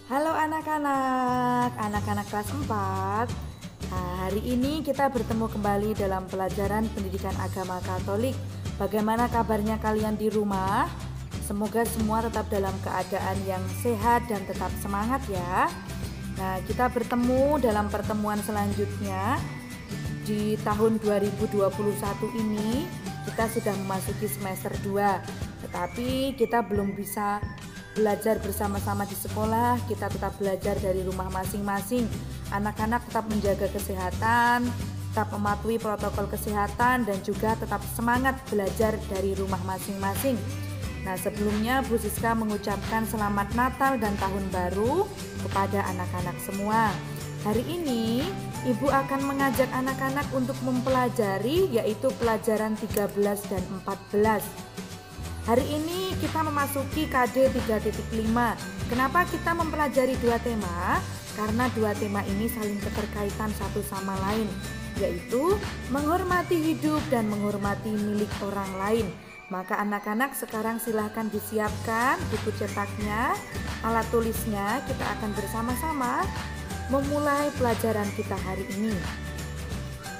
Halo anak-anak kelas 4. Hari ini kita bertemu kembali dalam pelajaran pendidikan agama Katolik. Bagaimana kabarnya kalian di rumah? Semoga semua tetap dalam keadaan yang sehat dan tetap semangat ya. Nah, kita bertemu dalam pertemuan selanjutnya di tahun 2021 ini. Kita sudah memasuki semester 2, tetapi kita belum bisa belajar bersama-sama di sekolah. Kita tetap belajar dari rumah masing-masing. Anak-anak tetap menjaga kesehatan, tetap mematuhi protokol kesehatan, dan juga tetap semangat belajar dari rumah masing-masing. Nah, sebelumnya Bu Siska mengucapkan selamat Natal dan Tahun Baru kepada anak-anak semua. Hari ini Ibu akan mengajak anak-anak untuk mempelajari, yaitu pelajaran 13 dan 14. Hari ini kita memasuki KD 3.5. Kenapa kita mempelajari dua tema? Karena dua tema ini saling keterkaitan satu sama lain, yaitu menghormati hidup dan menghormati milik orang lain. Maka anak-anak sekarang silahkan disiapkan buku cetaknya, alat tulisnya. Kita akan bersama-sama memulai pelajaran kita hari ini.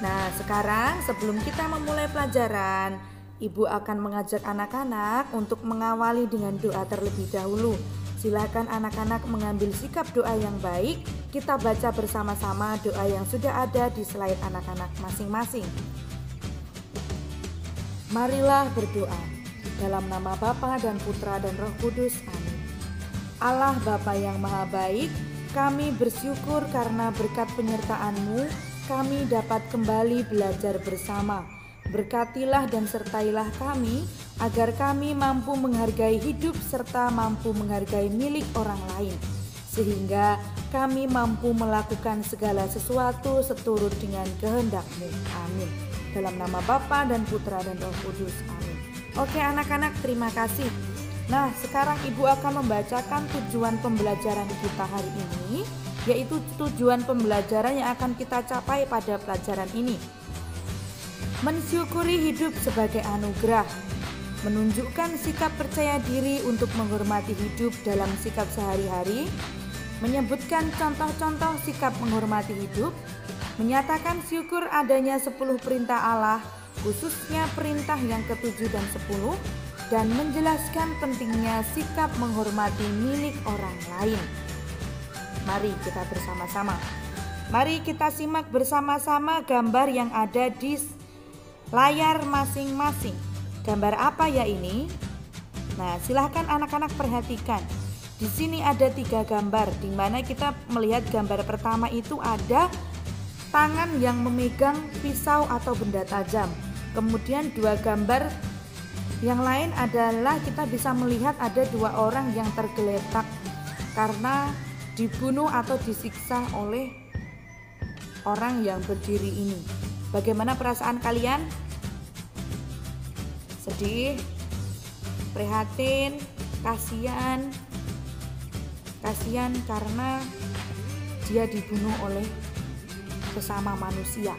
Nah, sekarang sebelum kita memulai pelajaran, Ibu akan mengajak anak-anak untuk mengawali dengan doa terlebih dahulu. Silakan anak-anak mengambil sikap doa yang baik. Kita baca bersama-sama doa yang sudah ada di slide anak-anak masing-masing. Marilah berdoa. Dalam nama Bapa dan Putra dan Roh Kudus. Amin. Allah Bapa yang Maha Baik, kami bersyukur karena berkat penyertaan-Mu kami dapat kembali belajar bersama. Berkatilah dan sertailah kami, agar kami mampu menghargai hidup serta mampu menghargai milik orang lain, sehingga kami mampu melakukan segala sesuatu seturut dengan kehendak-Mu. Amin. Dalam nama Bapa dan Putra dan Roh Kudus. Amin. Oke anak-anak, terima kasih. Nah, sekarang Ibu akan membacakan tujuan pembelajaran kita hari ini, yaitu tujuan pembelajaran yang akan kita capai pada pelajaran ini. Mensyukuri hidup sebagai anugerah, menunjukkan sikap percaya diri untuk menghormati hidup dalam sikap sehari-hari, menyebutkan contoh-contoh sikap menghormati hidup, menyatakan syukur adanya 10 perintah Allah, khususnya perintah yang ke-7 dan 10, dan menjelaskan pentingnya sikap menghormati milik orang lain. Mari kita bersama-sama. Mari kita simak bersama-sama gambar yang ada di layar masing-masing. Gambar apa ya ini? Nah, silahkan anak-anak perhatikan. Di sini ada 3 gambar, di mana kita melihat gambar pertama itu ada tangan yang memegang pisau atau benda tajam. Kemudian 2 gambar yang lain adalah kita bisa melihat ada 2 orang yang tergeletak karena dibunuh atau disiksa oleh orang yang berdiri ini. Bagaimana perasaan kalian? Sedih, prihatin, kasihan karena dia dibunuh oleh sesama manusia.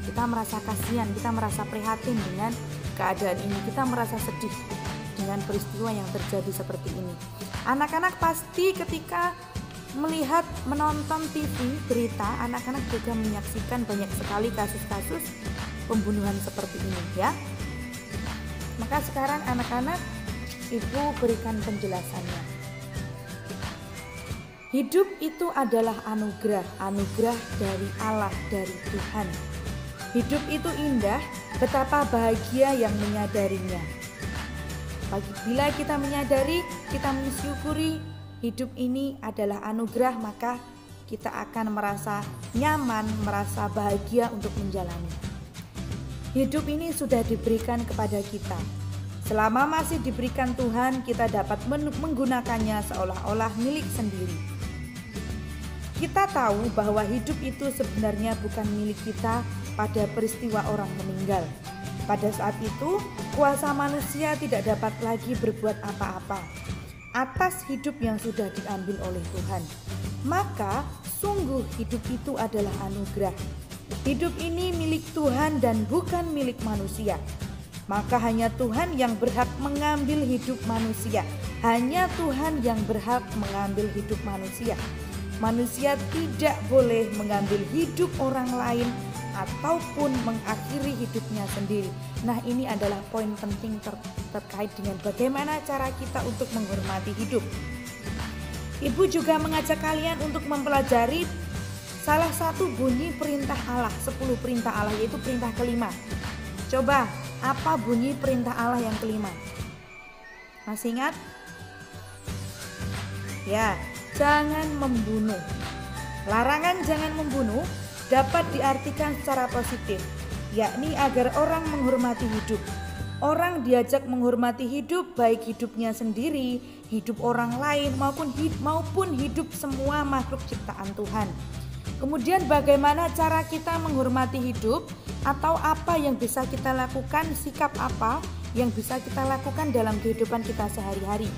Kita merasa kasihan, kita merasa prihatin dengan keadaan ini. Kita merasa sedih dengan peristiwa yang terjadi seperti ini. Anak-anak pasti ketika menonton TV berita, anak-anak juga menyaksikan banyak sekali kasus-kasus pembunuhan seperti ini ya. Maka sekarang anak-anak, Ibu berikan penjelasannya. Hidup itu adalah anugerah dari Allah, dari Tuhan. Hidup itu indah, betapa bahagia yang menyadarinya. Bila kita menyadari, kita mensyukuri hidup ini adalah anugerah, maka kita akan merasa nyaman, merasa bahagia untuk menjalani. Hidup ini sudah diberikan kepada kita. Selama masih diberikan Tuhan, kita dapat menggunakannya seolah-olah milik sendiri. Kita tahu bahwa hidup itu sebenarnya bukan milik kita pada peristiwa orang meninggal. Pada saat itu, kuasa manusia tidak dapat lagi berbuat apa-apa atas hidup yang sudah diambil oleh Tuhan. Maka sungguh hidup itu adalah anugerah. Hidup ini milik Tuhan dan bukan milik manusia. Maka hanya Tuhan yang berhak mengambil hidup manusia. Hanya Tuhan yang berhak mengambil hidup manusia. Manusia tidak boleh mengambil hidup orang lain ataupun mengakhiri hidupnya sendiri. Nah, ini adalah poin penting terkait dengan bagaimana cara kita untuk menghormati hidup. Ibu juga mengajak kalian untuk mempelajari salah satu bunyi perintah Allah, 10 perintah Allah, yaitu perintah kelima. Coba, apa bunyi perintah Allah yang kelima? Masih ingat? Ya, jangan membunuh. Larangan jangan membunuh dapat diartikan secara positif, yakni agar orang menghormati hidup. Orang diajak menghormati hidup, baik hidupnya sendiri, hidup orang lain, maupun hidup semua makhluk ciptaan Tuhan. Kemudian bagaimana cara kita menghormati hidup, atau apa yang bisa kita lakukan, sikap apa yang bisa kita lakukan dalam kehidupan kita sehari-hari.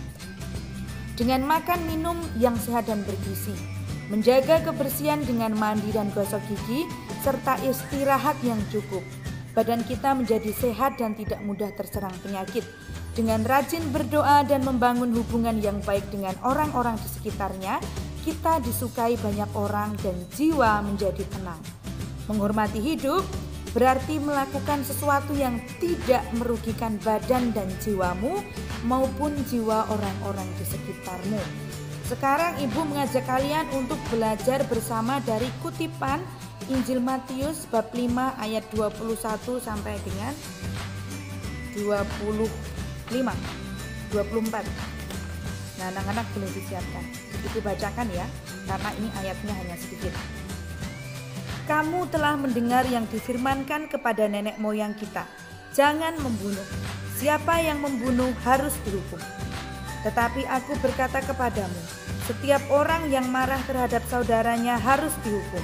Dengan makan minum yang sehat dan bergizi, menjaga kebersihan dengan mandi dan gosok gigi, serta istirahat yang cukup. Badan kita menjadi sehat dan tidak mudah terserang penyakit. Dengan rajin berdoa dan membangun hubungan yang baik dengan orang-orang di sekitarnya, kita disukai banyak orang dan jiwa menjadi tenang. Menghormati hidup berarti melakukan sesuatu yang tidak merugikan badan dan jiwamu maupun jiwa orang-orang di sekitarmu. Sekarang Ibu mengajak kalian untuk belajar bersama dari kutipan Injil Matius bab 5 ayat 21 sampai dengan 24. Nah, anak-anak boleh disiapkan. Ibu bacakan ya, karena ini ayatnya hanya sedikit. Kamu telah mendengar yang difirmankan kepada nenek moyang kita, jangan membunuh. Siapa yang membunuh harus dihukum. Tetapi aku berkata kepadamu, setiap orang yang marah terhadap saudaranya harus dihukum.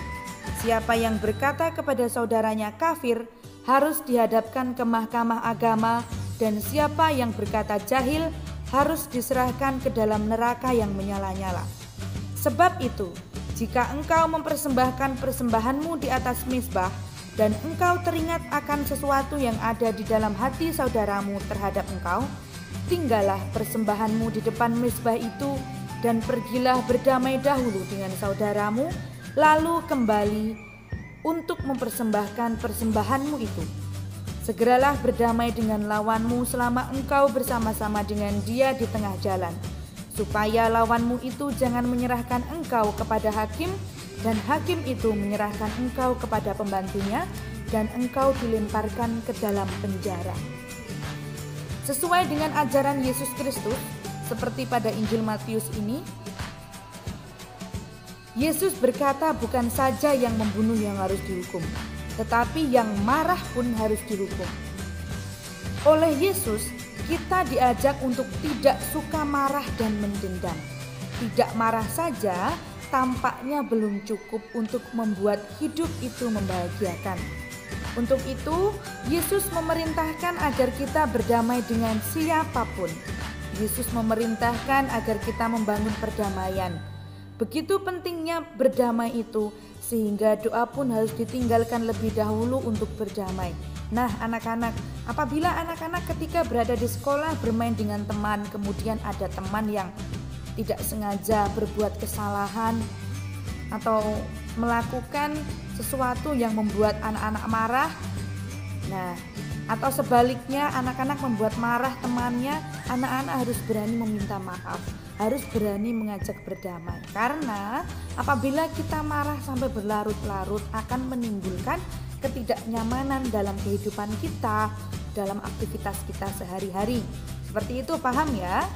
Siapa yang berkata kepada saudaranya kafir harus dihadapkan ke mahkamah agama, dan siapa yang berkata jahil harus diserahkan ke dalam neraka yang menyala-nyala. Sebab itu, jika engkau mempersembahkan persembahanmu di atas mezbah dan engkau teringat akan sesuatu yang ada di dalam hati saudaramu terhadap engkau, tinggallah persembahanmu di depan mezbah itu dan pergilah berdamai dahulu dengan saudaramu, lalu kembali untuk mempersembahkan persembahanmu itu. Segeralah berdamai dengan lawanmu selama engkau bersama-sama dengan dia di tengah jalan, supaya lawanmu itu jangan menyerahkan engkau kepada hakim, dan hakim itu menyerahkan engkau kepada pembantunya, dan engkau dilemparkan ke dalam penjara. Sesuai dengan ajaran Yesus Kristus, seperti pada Injil Matius ini, Yesus berkata bukan saja yang membunuh yang harus dihukum, tetapi yang marah pun harus dihukum. Oleh Yesus, kita diajak untuk tidak suka marah dan mendendam. Tidak marah saja tampaknya belum cukup untuk membuat hidup itu membahagiakan. Untuk itu, Yesus memerintahkan agar kita berdamai dengan siapapun. Yesus memerintahkan agar kita membangun perdamaian. Begitu pentingnya berdamai itu, sehingga doa pun harus ditinggalkan lebih dahulu untuk berdamai. Nah, anak-anak, apabila anak-anak ketika berada di sekolah bermain dengan teman, kemudian ada teman yang tidak sengaja berbuat kesalahan atau melakukan sesuatu yang membuat anak-anak marah, nah, atau sebaliknya anak-anak membuat marah temannya, anak-anak harus berani meminta maaf, harus berani mengajak berdamai. Karena apabila kita marah sampai berlarut-larut akan menimbulkan ketidaknyamanan dalam kehidupan kita, dalam aktivitas kita sehari-hari. Seperti itu, paham ya?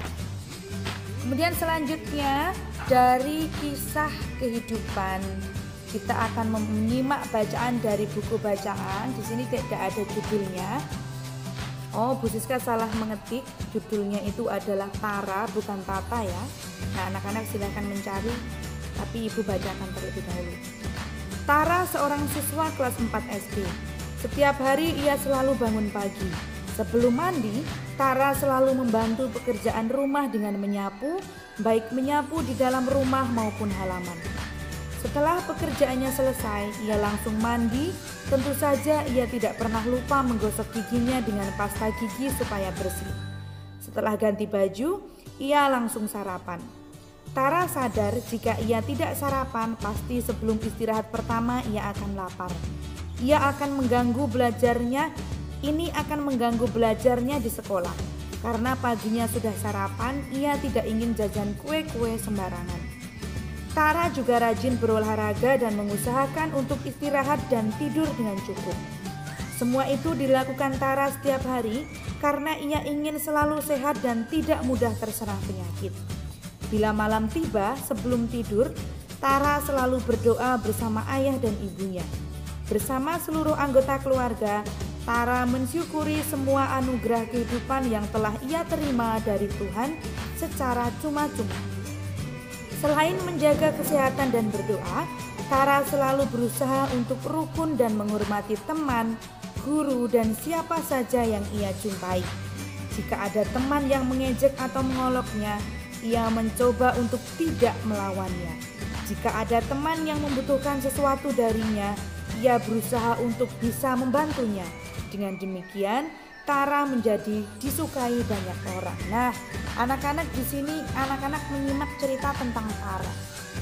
Kemudian selanjutnya dari kisah kehidupan kita akan menyimak bacaan dari buku bacaan. Di sini tidak ada judulnya. Oh, Bu Siska salah mengetik. Judulnya itu adalah Tara, bukan Tata ya. Nah, anak-anak silahkan mencari, tapi Ibu bacakan terlebih dahulu. Tara seorang siswa kelas 4 SD. Setiap hari ia selalu bangun pagi. Sebelum mandi, Tara selalu membantu pekerjaan rumah dengan menyapu, baik menyapu di dalam rumah maupun halaman. Setelah pekerjaannya selesai, ia langsung mandi. Tentu saja ia tidak pernah lupa menggosok giginya dengan pasta gigi supaya bersih. Setelah ganti baju, ia langsung sarapan. Tara sadar jika ia tidak sarapan, pasti sebelum istirahat pertama ia akan lapar. Ia akan mengganggu belajarnya, ini akan mengganggu belajarnya di sekolah. Karena paginya sudah sarapan, ia tidak ingin jajan kue-kue sembarangan. Tara juga rajin berolahraga dan mengusahakan untuk istirahat dan tidur dengan cukup. Semua itu dilakukan Tara setiap hari karena ia ingin selalu sehat dan tidak mudah terserang penyakit. Bila malam tiba, sebelum tidur, Tara selalu berdoa bersama ayah dan ibunya. Bersama seluruh anggota keluarga, Tara mensyukuri semua anugerah kehidupan yang telah ia terima dari Tuhan secara cuma-cuma. Selain menjaga kesehatan dan berdoa, Tara selalu berusaha untuk rukun dan menghormati teman, guru, dan siapa saja yang ia jumpai. Jika ada teman yang mengejek atau mengoloknya, ia mencoba untuk tidak melawannya. Jika ada teman yang membutuhkan sesuatu darinya, ia berusaha untuk bisa membantunya. Dengan demikian, Tara menjadi disukai banyak orang. Nah, anak-anak di sini, anak-anak menyimak cerita tentang Tara,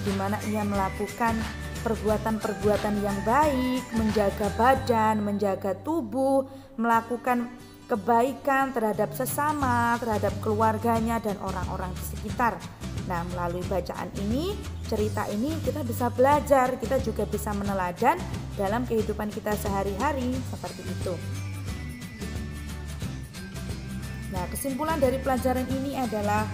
di mana ia melakukan perbuatan-perbuatan yang baik, menjaga badan, menjaga tubuh, melakukan kebaikan terhadap sesama, terhadap keluarganya dan orang-orang di sekitar. Nah, melalui bacaan ini, cerita ini kita bisa belajar, kita juga bisa meneladan dalam kehidupan kita sehari-hari seperti itu. Nah, kesimpulan dari pelajaran ini adalah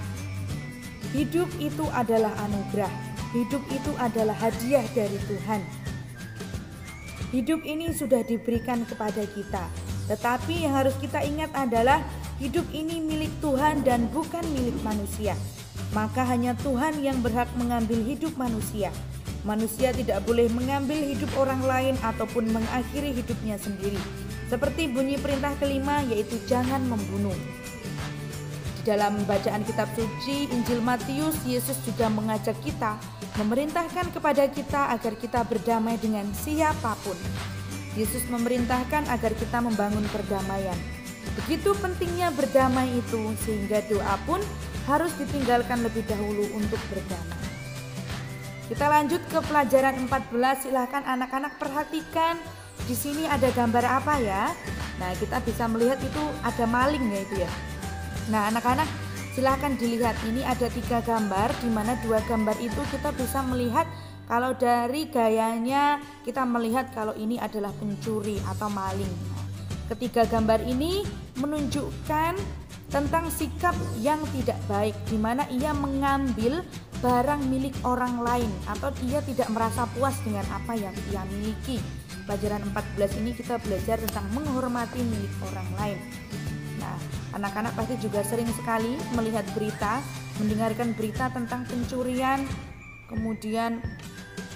hidup itu adalah anugerah. Hidup itu adalah hadiah dari Tuhan. Hidup ini sudah diberikan kepada kita. Tetapi yang harus kita ingat adalah hidup ini milik Tuhan dan bukan milik manusia. Maka hanya Tuhan yang berhak mengambil hidup manusia. Manusia tidak boleh mengambil hidup orang lain ataupun mengakhiri hidupnya sendiri. Seperti bunyi perintah kelima, yaitu jangan membunuh. Di dalam bacaan kitab suci Injil Matius, Yesus juga mengajak kita, memerintahkan kepada kita agar kita berdamai dengan siapapun. Yesus memerintahkan agar kita membangun perdamaian. Begitu pentingnya berdamai itu, sehingga doa pun harus ditinggalkan lebih dahulu untuk berdamai. Kita lanjut ke pelajaran 14. Silahkan anak-anak perhatikan di sini ada gambar apa ya. Nah, kita bisa melihat itu ada maling ya itu ya. Nah, anak-anak silahkan dilihat, ini ada 3 gambar, di mana 2 gambar itu kita bisa melihat kalau dari gayanya kita melihat kalau ini adalah pencuri atau maling. Ketiga gambar ini menunjukkan tentang sikap yang tidak baik, di mana ia mengambil barang milik orang lain atau ia tidak merasa puas dengan apa yang ia miliki. Pelajaran 14 ini kita belajar tentang menghormati milik orang lain. Nah, anak-anak pasti juga sering sekali melihat berita, mendengarkan berita tentang pencurian, kemudian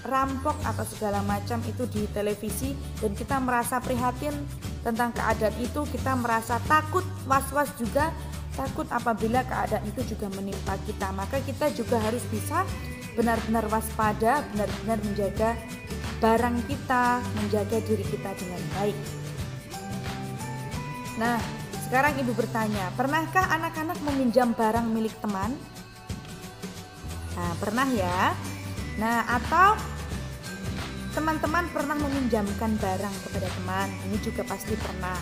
rampok atau segala macam itu di televisi, dan kita merasa prihatin tentang keadaan itu. Kita merasa takut, was-was juga, takut apabila keadaan itu juga menimpa kita. Maka kita juga harus bisa benar-benar waspada, benar-benar menjaga barang kita, menjaga diri kita dengan baik. Nah, sekarang ibu bertanya, pernahkah anak-anak meminjam barang milik teman? Nah, pernah ya. Nah, atau teman-teman pernah meminjamkan barang kepada teman? Ini juga pasti pernah.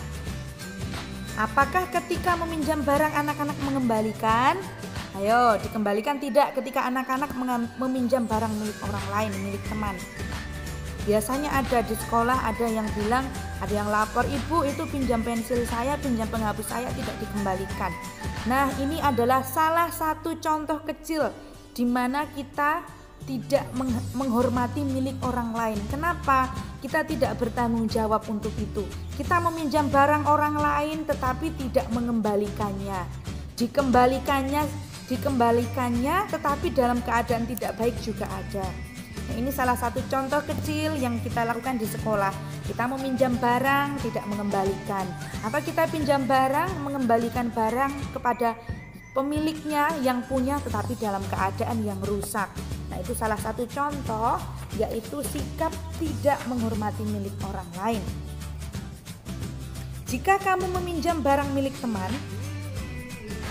Apakah ketika meminjam barang anak-anak mengembalikan? Ayo, dikembalikan tidak ketika anak-anak meminjam barang milik orang lain, milik teman? Biasanya ada di sekolah, ada yang bilang, ada yang lapor, ibu itu pinjam pensil saya, pinjam penghapus saya tidak dikembalikan. Nah, ini adalah salah satu contoh kecil di mana kita tidak menghormati milik orang lain. Kenapa? Kita tidak bertanggung jawab untuk itu. Kita meminjam barang orang lain tetapi tidak mengembalikannya. Dikembalikannya tetapi dalam keadaan tidak baik juga ada. Nah, ini salah satu contoh kecil yang kita lakukan di sekolah. Kita meminjam barang, tidak mengembalikan. Atau kita pinjam barang, mengembalikan barang kepada pemiliknya yang punya tetapi dalam keadaan yang rusak. Nah, itu salah satu contoh, yaitu sikap tidak menghormati milik orang lain. Jika kamu meminjam barang milik teman,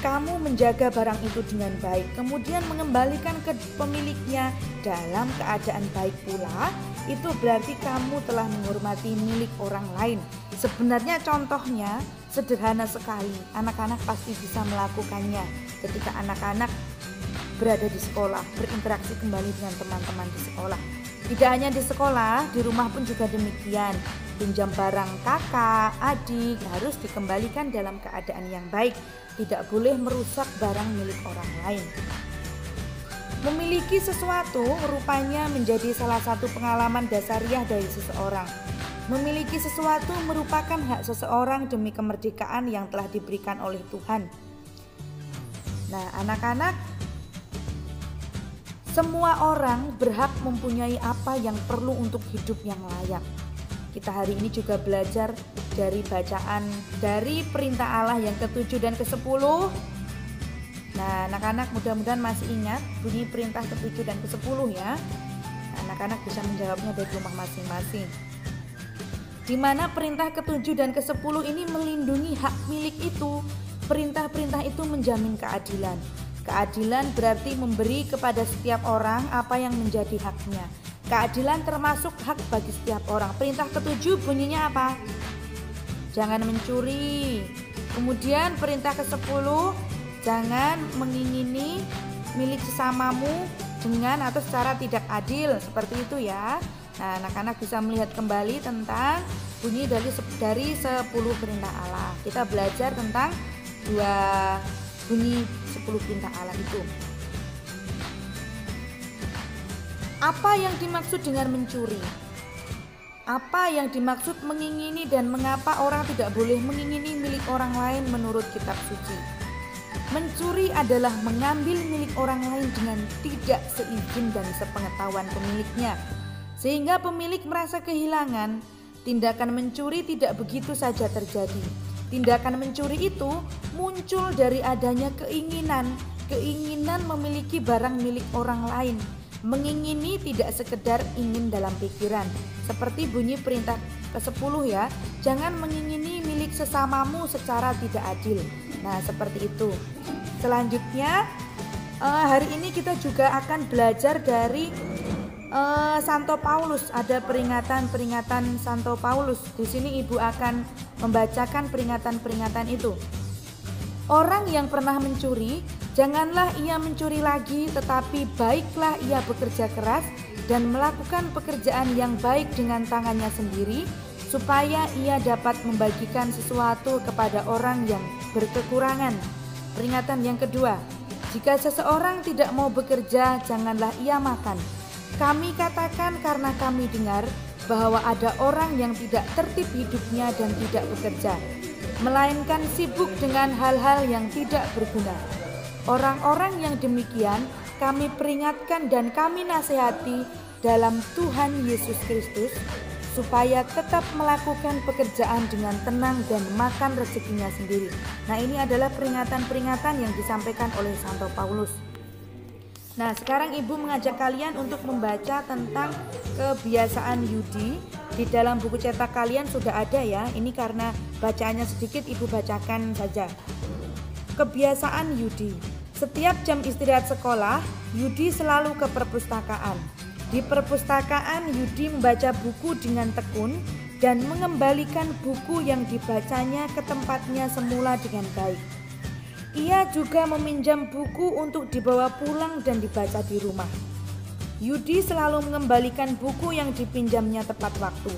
kamu menjaga barang itu dengan baik, kemudian mengembalikan ke pemiliknya dalam keadaan baik pula, itu berarti kamu telah menghormati milik orang lain. Sebenarnya contohnya sederhana sekali, anak-anak pasti bisa melakukannya ketika anak-anak berada di sekolah, berinteraksi kembali dengan teman-teman di sekolah. Tidak hanya di sekolah, di rumah pun juga demikian. Pinjam barang kakak, adik harus dikembalikan dalam keadaan yang baik. Tidak boleh merusak barang milik orang lain. Memiliki sesuatu rupanya menjadi salah satu pengalaman dasariah dari seseorang. Memiliki sesuatu merupakan hak seseorang demi kemerdekaan yang telah diberikan oleh Tuhan. Nah, anak-anak, semua orang berhak mempunyai apa yang perlu untuk hidup yang layak. Kita hari ini juga belajar dari bacaan dari perintah Allah yang ke-7 dan ke-10. Nah, anak-anak mudah-mudahan masih ingat bunyi perintah ke-7 dan ke-10 ya. Anak-anak bisa menjawabnya dari rumah masing-masing. Di mana perintah ke-7 dan ke-10 ini melindungi hak milik itu. Perintah-perintah itu menjamin keadilan. Keadilan berarti memberi kepada setiap orang apa yang menjadi haknya. Keadilan termasuk hak bagi setiap orang. Perintah ke-7 bunyinya apa? Jangan mencuri. Kemudian perintah ke-10, jangan mengingini milik sesamamu dengan atau secara tidak adil. Seperti itu ya. Nah, anak-anak bisa melihat kembali tentang bunyi dari 10 perintah Allah. Kita belajar tentang bunyi 10 perintah Allah itu. Apa yang dimaksud dengan mencuri? Apa yang dimaksud mengingini dan mengapa orang tidak boleh mengingini milik orang lain menurut kitab suci? Mencuri adalah mengambil milik orang lain dengan tidak seizin dan sepengetahuan pemiliknya, sehingga pemilik merasa kehilangan. Tindakan mencuri tidak begitu saja terjadi. Tindakan mencuri itu muncul dari adanya keinginan memiliki barang milik orang lain. Mengingini tidak sekedar ingin dalam pikiran. Seperti bunyi perintah ke-10 ya, jangan mengingini milik sesamamu secara tidak adil. Nah, seperti itu. Selanjutnya, hari ini kita juga akan belajar dari Santo Paulus. Ada peringatan Santo Paulus. Di sini Ibu akan membacakan peringatan-peringatan itu. Orang yang pernah mencuri, janganlah ia mencuri lagi, tetapi baiklah ia bekerja keras dan melakukan pekerjaan yang baik dengan tangannya sendiri, supaya ia dapat membagikan sesuatu kepada orang yang berkekurangan. Peringatan yang kedua, jika seseorang tidak mau bekerja, janganlah ia makan. Kami katakan karena kami dengar bahwa ada orang yang tidak tertib hidupnya dan tidak bekerja, melainkan sibuk dengan hal-hal yang tidak berguna. Orang-orang yang demikian kami peringatkan dan kami nasihati dalam Tuhan Yesus Kristus, supaya tetap melakukan pekerjaan dengan tenang dan makan rezekinya sendiri. Nah, ini adalah peringatan-peringatan yang disampaikan oleh Santo Paulus. Nah, sekarang Ibu mengajak kalian untuk membaca tentang kebiasaan Yudi. Di dalam buku cetak kalian sudah ada ya. Ini karena bacaannya sedikit, Ibu bacakan saja. Kebiasaan Yudi. Setiap jam istirahat sekolah, Yudi selalu ke perpustakaan. Di perpustakaan, Yudi membaca buku dengan tekun dan mengembalikan buku yang dibacanya ke tempatnya semula dengan baik. Ia juga meminjam buku untuk dibawa pulang dan dibaca di rumah. Yudi selalu mengembalikan buku yang dipinjamnya tepat waktu.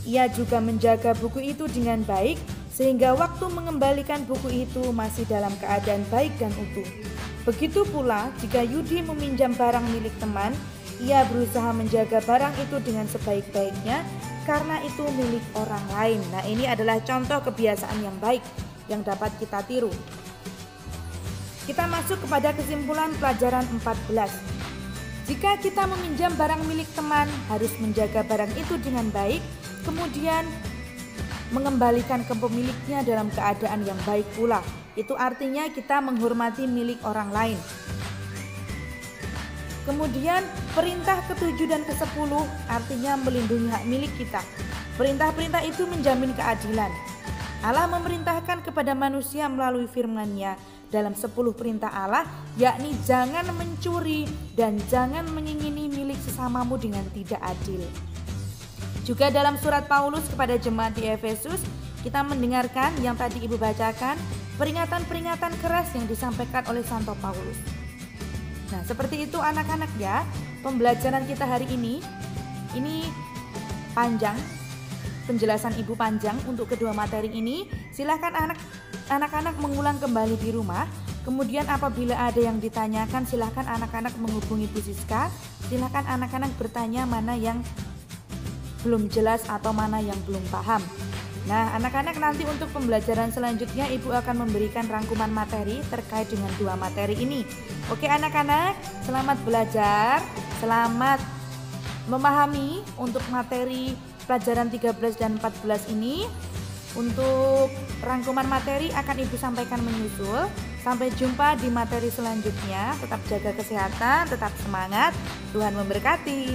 Ia juga menjaga buku itu dengan baik, sehingga waktu mengembalikan buku itu masih dalam keadaan baik dan utuh. Begitu pula jika Yudi meminjam barang milik teman, ia berusaha menjaga barang itu dengan sebaik-baiknya karena itu milik orang lain. Nah, ini adalah contoh kebiasaan yang baik yang dapat kita tiru. Kita masuk kepada kesimpulan pelajaran 14. Jika kita meminjam barang milik teman, harus menjaga barang itu dengan baik, kemudian mengembalikan ke pemiliknya dalam keadaan yang baik pula. Itu artinya kita menghormati milik orang lain. Kemudian perintah ke-7 dan ke-10 artinya melindungi hak milik kita. Perintah-perintah itu menjamin keadilan. Allah memerintahkan kepada manusia melalui firman-Nya dalam 10 perintah Allah, yakni jangan mencuri dan jangan mengingini milik sesamamu dengan tidak adil. Juga dalam surat Paulus kepada jemaat di Efesus, kita mendengarkan yang tadi Ibu bacakan, peringatan-peringatan keras yang disampaikan oleh Santo Paulus. Nah, seperti itu anak-anak ya, pembelajaran kita hari ini panjang, penjelasan Ibu panjang untuk kedua materi ini. Silahkan anak-anak mengulang kembali di rumah. Kemudian apabila ada yang ditanyakan, silahkan anak-anak menghubungi Bu Siska. Silahkan anak-anak bertanya mana yang belum jelas atau mana yang belum paham. Nah, anak-anak nanti untuk pembelajaran selanjutnya Ibu akan memberikan rangkuman materi terkait dengan dua materi ini. Oke anak-anak, selamat belajar, selamat memahami untuk materi pelajaran 13 dan 14 ini. Untuk rangkuman materi akan Ibu sampaikan menyusul. Sampai jumpa di materi selanjutnya. Tetap jaga kesehatan, tetap semangat. Tuhan memberkati.